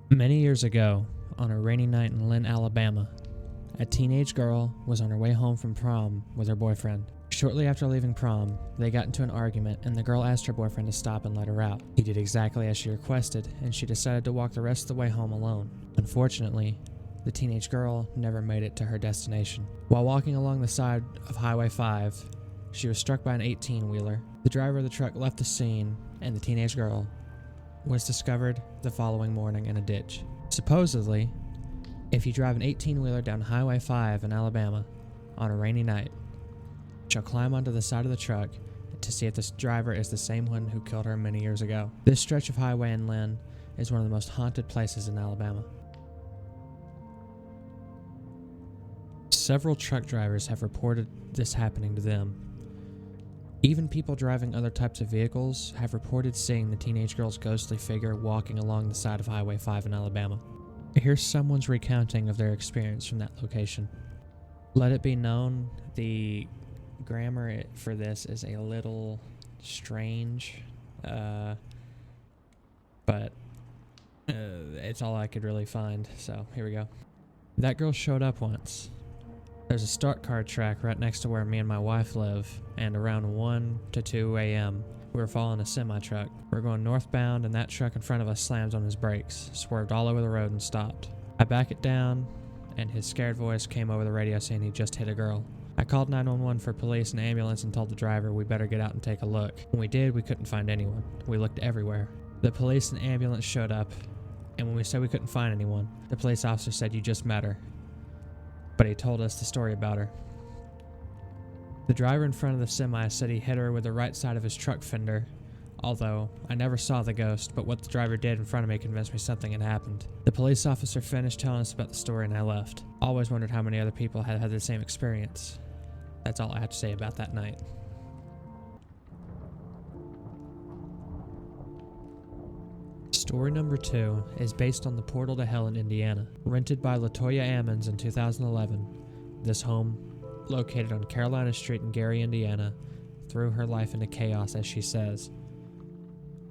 Many years ago, on a rainy night in Lynn, Alabama, a teenage girl was on her way home from prom with her boyfriend. Shortly after leaving prom, they got into an argument and the girl asked her boyfriend to stop and let her out. He did exactly as she requested, and she decided to walk the rest of the way home alone. Unfortunately, the teenage girl never made it to her destination. While walking along the side of Highway 5, she was struck by an 18-wheeler. The driver of the truck left the scene, and the teenage girl was discovered the following morning in a ditch. Supposedly, if you drive an 18-wheeler down Highway 5 in Alabama on a rainy night, she'll climb onto the side of the truck to see if this driver is the same one who killed her many years ago. This stretch of highway in Lynn is one of the most haunted places in Alabama. Several truck drivers have reported this happening to them. Even people driving other types of vehicles have reported seeing the teenage girl's ghostly figure walking along the side of Highway 5 in Alabama. Here's someone's recounting of their experience from that location. Let it be known, the grammar for this is a little strange, but it's all I could really find, so here we go. That girl showed up once. There's a start car track right next to where me and my wife live, and around 1 to 2 a.m., we were following a semi-truck. We were going northbound, and that truck in front of us slams on his brakes, swerved all over the road, and stopped. I back it down, and his scared voice came over the radio saying he just hit a girl. I called 911 for police and ambulance and told the driver we better get out and take a look. When we did, we couldn't find anyone. We looked everywhere. The police and ambulance showed up, and when we said we couldn't find anyone, the police officer said, "You just met her." But he told us the story about her. The driver in front of the semi said he hit her with the right side of his truck fender, although I never saw the ghost, but what the driver did in front of me convinced me something had happened. The police officer finished telling us about the story and I left. Always wondered how many other people had had the same experience. That's all I have to say about that night. Story number 2 is based on the Portal to Hell in Indiana. Rented by Latoya Ammons in 2011, this home, located on Carolina Street in Gary, Indiana, threw her life into chaos, as she says.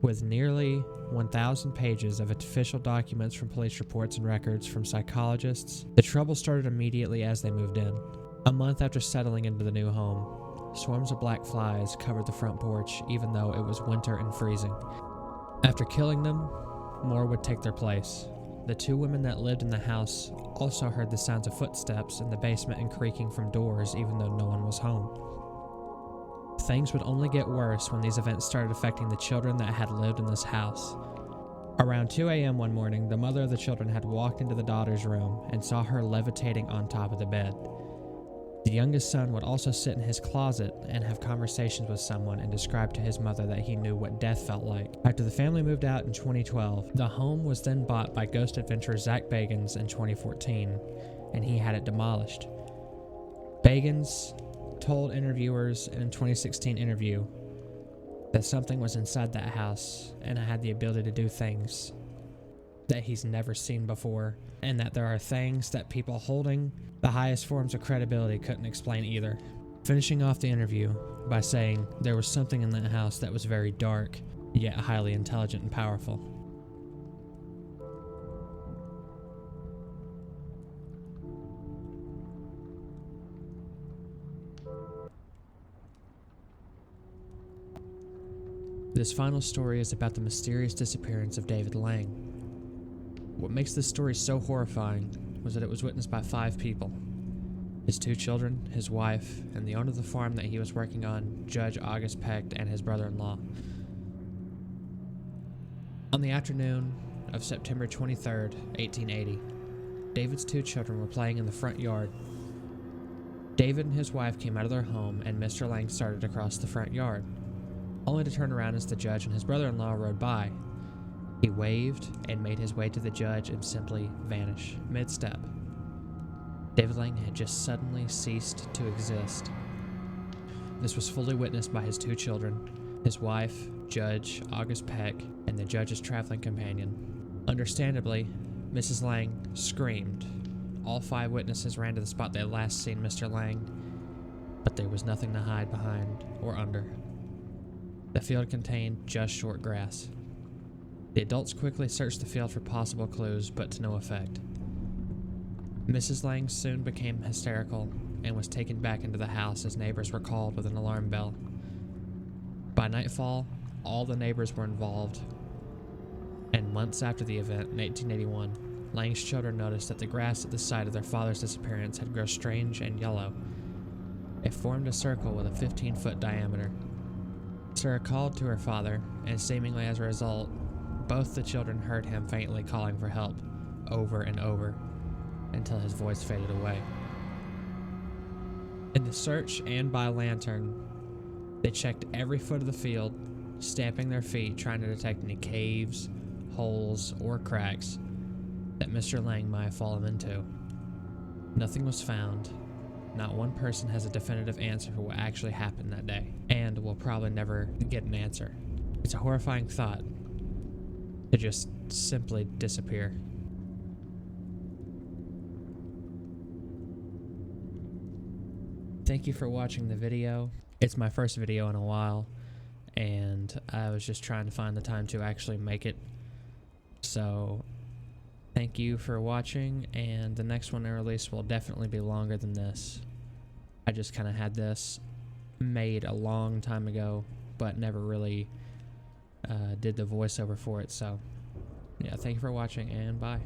With nearly 1,000 pages of official documents from police reports and records from psychologists, the trouble started immediately as they moved in. A month after settling into the new home, swarms of black flies covered the front porch, even though it was winter and freezing. After killing them, more would take their place. The 2 women that lived in the house also heard the sounds of footsteps in the basement and creaking from doors even though no one was home. Things would only get worse when these events started affecting the children that had lived in this house. Around 2 a.m. one morning, the mother of the children had walked into the daughter's room and saw her levitating on top of the bed. The youngest son would also sit in his closet and have conversations with someone and describe to his mother that he knew what death felt like. After the family moved out in 2012, the home was then bought by ghost adventurer Zach Bagans in 2014, and he had it demolished. Bagans told interviewers in a 2016 interview that something was inside that house and had the ability to do things that he's never seen before, and that there are things that people holding the highest forms of credibility couldn't explain either. Finishing off the interview by saying there was something in that house that was very dark, yet highly intelligent and powerful. This final story is about the mysterious disappearance of David Lang. What makes this story so horrifying was that it was witnessed by 5 people. His 2 children, his wife, and the owner of the farm that he was working on, Judge August Peck, and his brother-in-law. On the afternoon of September 23rd, 1880, David's 2 children were playing in the front yard. David and his wife came out of their home and Mr. Lang started across the front yard, only to turn around as the judge and his brother-in-law rode by. He waved and made his way to the judge and simply vanished mid-step. David Lang had just suddenly ceased to exist. This was fully witnessed by his 2 children, his wife, Judge August Peck, and the judge's traveling companion. Understandably, Mrs. Lang screamed. All 5 witnesses ran to the spot they had last seen Mr. Lang, but there was nothing to hide behind or under. The field contained just short grass. The adults quickly searched the field for possible clues, but to no effect. Mrs. Lang soon became hysterical and was taken back into the house as neighbors were called with an alarm bell. By nightfall, all the neighbors were involved, and months after the event in 1881, Lang's children noticed that the grass at the site of their father's disappearance had grown strange and yellow. It formed a circle with a 15-foot diameter. Sarah called to her father, and seemingly as a result, both the children heard him faintly calling for help, over and over, until his voice faded away. In the search and by lantern, they checked every foot of the field, stamping their feet, trying to detect any caves, holes, or cracks that Mr. Lang might have fallen into. Nothing was found. Not one person has a definitive answer for what actually happened that day, and will probably never get an answer. It's a horrifying thought to just simply disappear. Thank you for watching the video. It's my first video in a while, and I was just trying to find the time to actually make it. So, thank you for watching, and the next one I release will definitely be longer than this. I just kind of had this made a long time ago, but never really did the voiceover for it. So, yeah, thank you for watching, and bye.